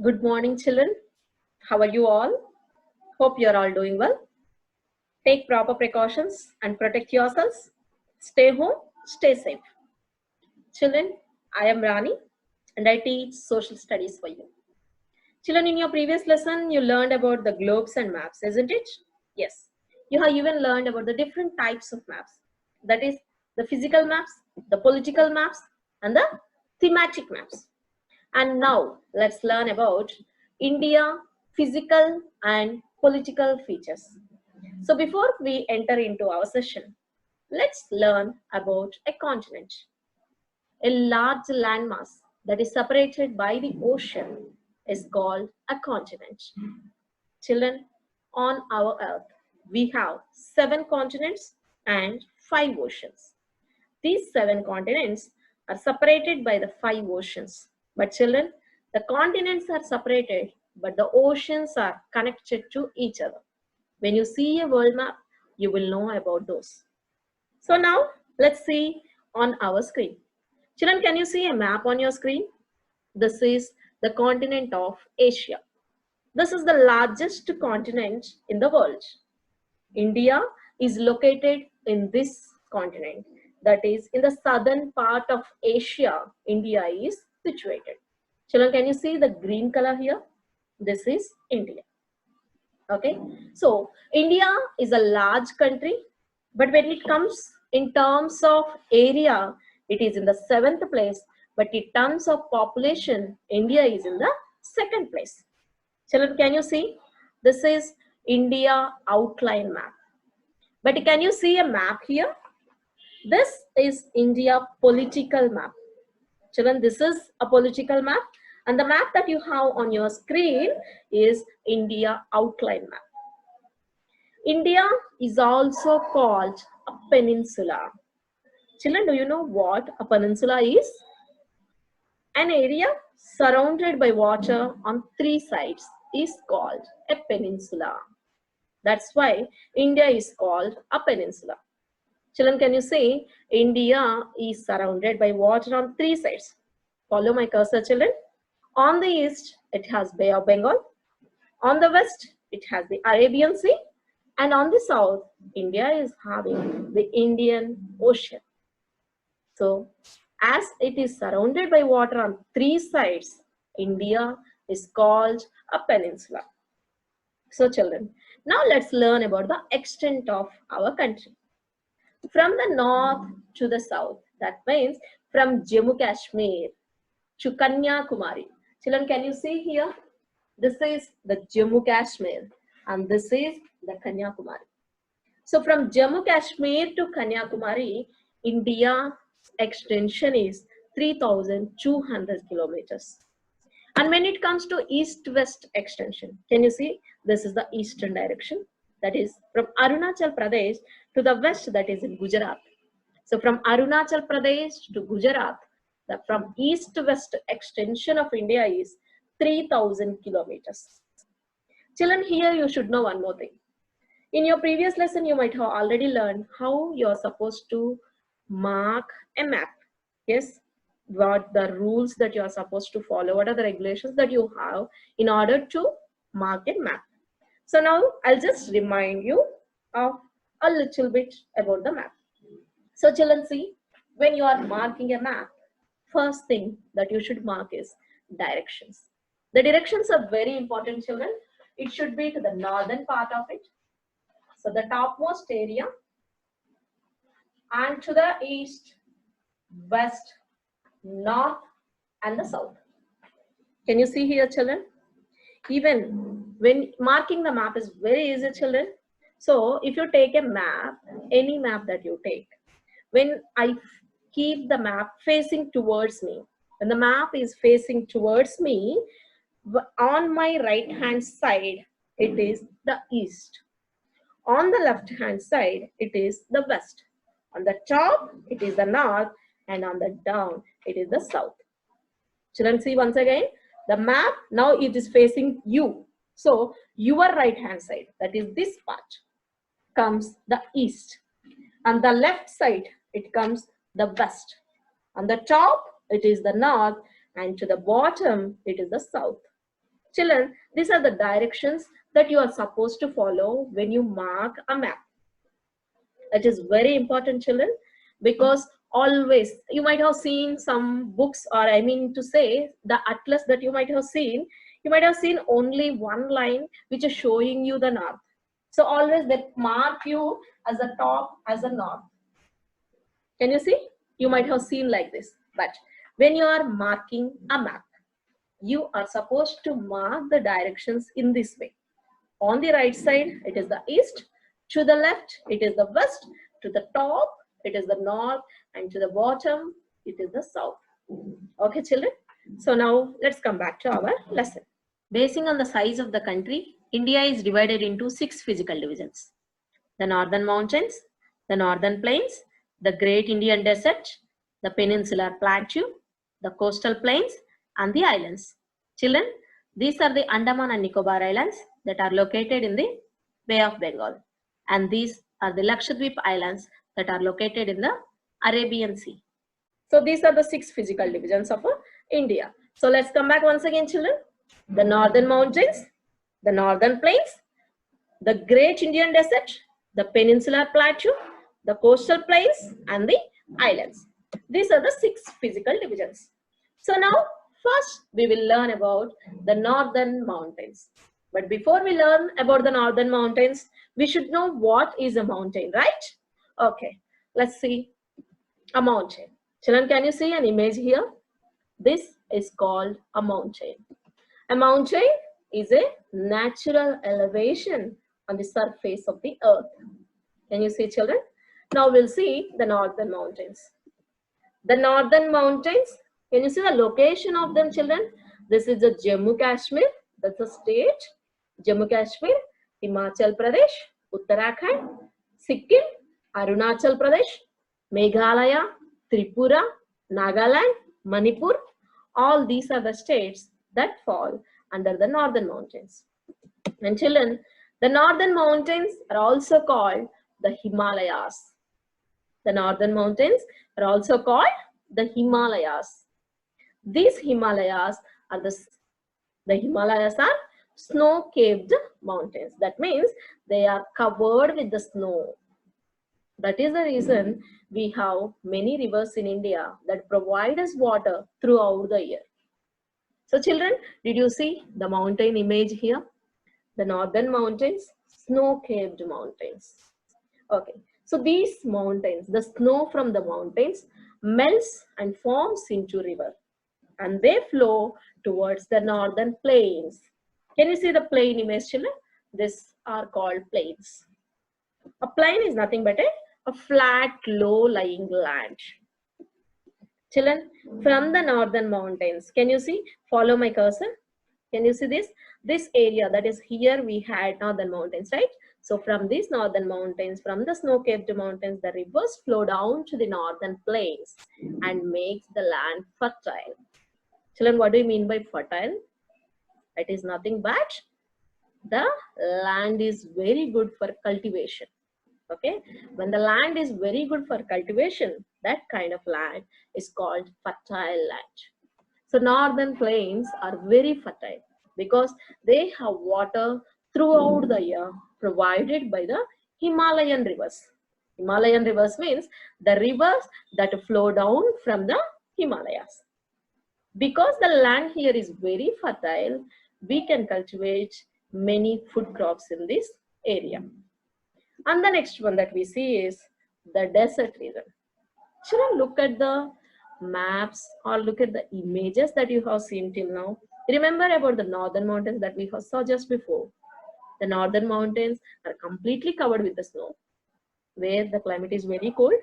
Good morning, children. How are you all? Hope you are all doing well. Take proper precautions and protect yourselves. Stay home, stay safe. Children, I am Rani and I teach social studies for you. Children, in your previous lesson, you learned about the globes and maps, isn't it? Yes. You have even learned about the different types of maps. That is, the physical maps, the political maps, and the thematic maps. And now let's learn about India physical and political features. So before we enter into our session, let's learn about a continent. A large landmass that is separated by the ocean is called a continent. Children, on our earth, we have 7 continents and 5 oceans. These 7 continents are separated by the 5 oceans. But children, the continents are separated, but the oceans are connected to each other. When you see a world map, you will know about those. So now let's see on our screen. Children, can you see a map on your screen? This is the continent of Asia. This is the largest continent in the world. India is located in this continent, that is in the southern part of Asia. India is situated. Children, can you see the green color here? This is India. Okay, so India is a large country, but when it comes in terms of area, it is in the 7th place, but in terms of population, India is in the 2nd place. Children, can you see? This is India outline map. But can you see a map here? This is India political map. Children, this is a political map, and the map that you have on your screen is India outline map. India is also called a peninsula. Children, do you know what a peninsula is? An area surrounded by water on 3 sides is called a peninsula. That's why India is called a peninsula. Children, can you say India is surrounded by water on 3 sides? Follow my cursor, children. On the east, it has Bay of Bengal. On the west, it has the Arabian Sea. And on the south, India is having the Indian Ocean. So, as it is surrounded by water on 3 sides, India is called a peninsula. So, children, now let's learn about the extent of our country. From the north to the south, that means from Jammu Kashmir to Kanyakumari. Children, can you see here? This is the Jammu Kashmir and this is the Kanyakumari. So from Jammu Kashmir to Kanyakumari, India's extension is 3,200 kilometers. And when it comes to east-west extension, can you see? This is the eastern direction. That is from Arunachal Pradesh to the west, that is in Gujarat. So from Arunachal Pradesh to Gujarat, the from east to west extension of India is 3,000 kilometers. Children, here you should know one more thing. In your previous lesson, you might have already learned how you're supposed to mark a map. Yes, what the rules that you are supposed to follow, what are the regulations that you have in order to mark a map. So now I'll just remind you of a little bit about the map. So children, see, when you are marking a map, first thing that you should mark is directions. The directions are very important, children. It should be to the northern part of it. So the topmost area, and to the east, west, north, and the south. Can you see here, children? Even when marking the map is very easy, children. So if you take a map, any map that you take, when I keep the map facing towards me, when the map is facing towards me, on my right hand side, it is the east. On the left hand side, it is the west. On the top, it is the north, and on the down, it is the south. Children, see once again, the map now it is facing you. So your right hand side, that is this part, comes the east. On the left side, it comes the west. On the top, it is the north, and to the bottom, it is the south. Children, these are the directions that you are supposed to follow when you mark a map. It is very important, children, because always you might have seen some books, or I mean to say the atlas that you might have seen, only one line which is showing you the north. So always they mark you as a top as a north. Can you see? You might have seen like this. But when you are marking a map, you are supposed to mark the directions in this way. On the right side, it is the east. To the left, it is the west. To the top, it is the north. And to the bottom, it is the south. Okay, children? So now let's come back to our lesson. Basing on the size of the country, India is divided into 6 physical divisions. The northern mountains, the northern plains, the Great Indian Desert, the peninsular plateau, the coastal plains, and the islands. Children, these are the Andaman and Nicobar Islands that are located in the Bay of Bengal. And these are the Lakshadweep Islands that are located in the Arabian Sea. So these are the 6 physical divisions of India. So let's come back once again, children. The northern mountains, the northern plains, the Great Indian Desert, the peninsular plateau, the coastal plains, and the islands. These are the 6 physical divisions. So now, first we will learn about the northern mountains. But before we learn about the northern mountains, we should know what is a mountain, right? Okay, let's see a mountain. Children, can you see an image here? This is called a mountain. A mountain is a natural elevation on the surface of the earth. Can you see, children? Now we'll see the northern mountains. The northern mountains, can you see the location of them, children? This is the Jammu Kashmir, that's a state. Jammu Kashmir, Himachal Pradesh, Uttarakhand, Sikkim, Arunachal Pradesh, Meghalaya, Tripura, Nagaland, Manipur. All these are the states that fall under the northern mountains. And children, the northern mountains are also called the Himalayas. The northern mountains are also called the Himalayas. These Himalayas are snow-capped mountains. That means they are covered with the snow. That is the reason we have many rivers in India that provide us water throughout the year. So children, did you see the mountain image here? The northern mountains, snow-capped mountains. Okay, so these mountains, the snow from the mountains melts and forms into river, and they flow towards the northern plains. Can you see the plain image, children? These are called plains. A plain is nothing but a flat, low-lying land. Children, from the northern mountains, can you see? Follow my cursor. Can you see this? This area, that is here we had northern mountains, right? So from these northern mountains, from the snow-capped mountains, the rivers flow down to the northern plains and makes the land fertile. Children, what do you mean by fertile? It is nothing but the land is very good for cultivation. Okay, when the land is very good for cultivation, that kind of land is called fertile land. So northern plains are very fertile because they have water throughout the year provided by the Himalayan rivers. Himalayan rivers means the rivers that flow down from the Himalayas. Because the land here is very fertile, we can cultivate many food crops in this area. And the next one that we see is the desert region. Children, look at the maps or look at the images that you have seen till now. Remember about the northern mountains that we saw just before. The northern mountains are completely covered with the snow, where the climate is very cold.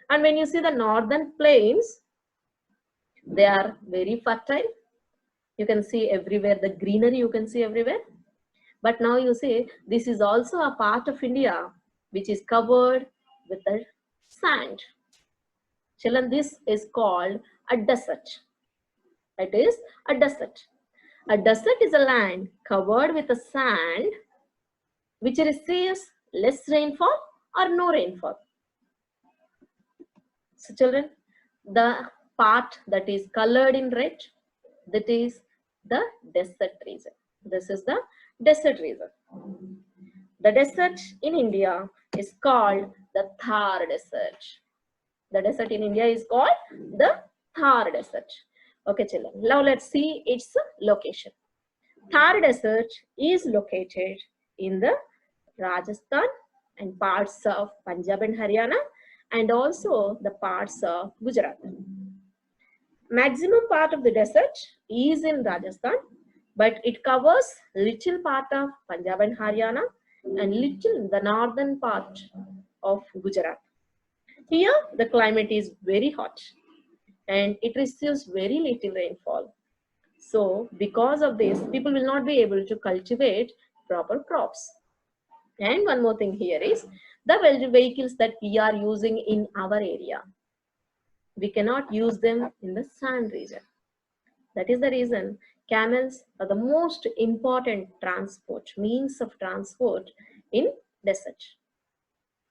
And when you see the northern plains, they are very fertile. You can see everywhere, the greenery you can see everywhere. But now you see, this is also a part of India which is covered with the sand. Children, this is called a desert. It is a desert. A desert is a land covered with a sand which receives less rainfall or no rainfall. So children, the part that is colored in red, that is The desert region. This is the desert region. The desert in India is called the Thar Desert. The desert in India is called the Thar Desert. Okay, children. Now let's see its location. Thar Desert is located in the Rajasthan and parts of Punjab and Haryana, and also the parts of Gujarat. Maximum part of the desert is in Rajasthan, but it covers little part of Punjab and Haryana and little the northern part of Gujarat. Here the climate is very hot and it receives very little rainfall. So because of this, people will not be able to cultivate proper crops. And one more thing here is the vehicles that we are using in our area, we cannot use them in the sand region. That is the reason camels are the most important means of transport in desert.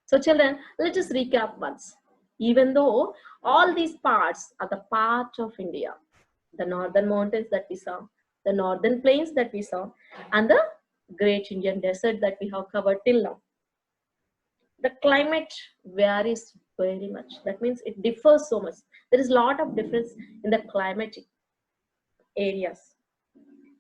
So children, let us recap once. Even though all these parts are the part of India, the northern mountains that we saw, the northern plains that we saw, and the great Indian desert that we have covered till now, the climate varies very much. That means it differs so much. There is a lot of difference in the climatic areas.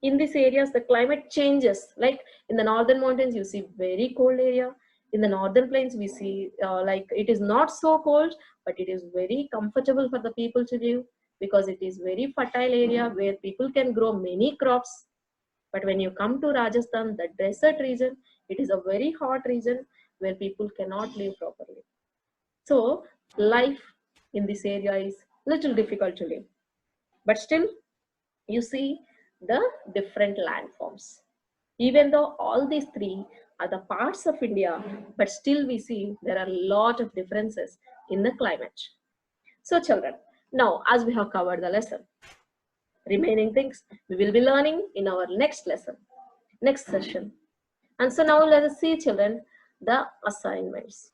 In these areas, the climate changes. Like in the northern mountains, you see very cold area. In the northern plains, we see like it is not so cold, but it is very comfortable for the people to live because it is very fertile area where people can grow many crops. But when you come to Rajasthan, the desert region, it is a very hot region where people cannot live properly. So life in this area is little difficult to live. But still, you see the different landforms. Even though all these three are the parts of India, but still we see there are a lot of differences in the climate. So children, now as we have covered the lesson, remaining things we will be learning in our next lesson, next session. And so now let us see children, the assignments.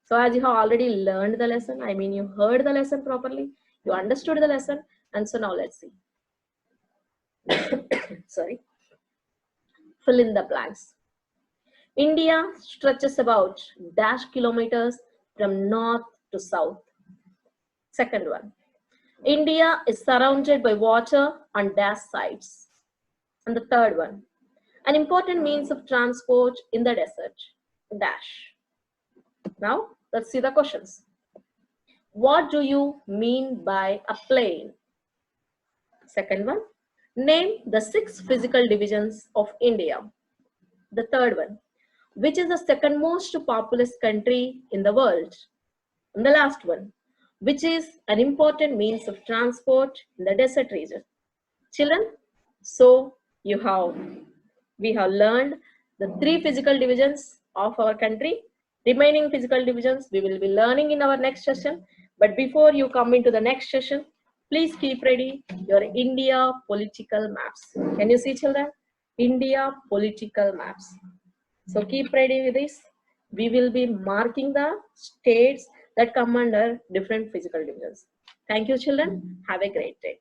So as you have already learned the lesson, I mean you heard the lesson properly, you understood the lesson, and so now let's see. Sorry. Fill in the blanks. India stretches about dash kilometers from north to south. Second one. India is surrounded by water on dash sides. And the third one. An important means of transport in the desert. Dash. Now let's see the questions. What do you mean by a plain? Second one. Name the 6 physical divisions of India. The third one. Which is the second most populous country in the world? And the last one. Which is an important means of transport in the desert region? Children, so we have learned the 3 physical divisions of our country. Remaining physical divisions we will be learning in our next session. But before you come into the next session, please keep ready your India political maps. Can you see children? India political maps. So keep ready with this. We will be marking the states that come under different physical divisions. Thank you children. Have a great day.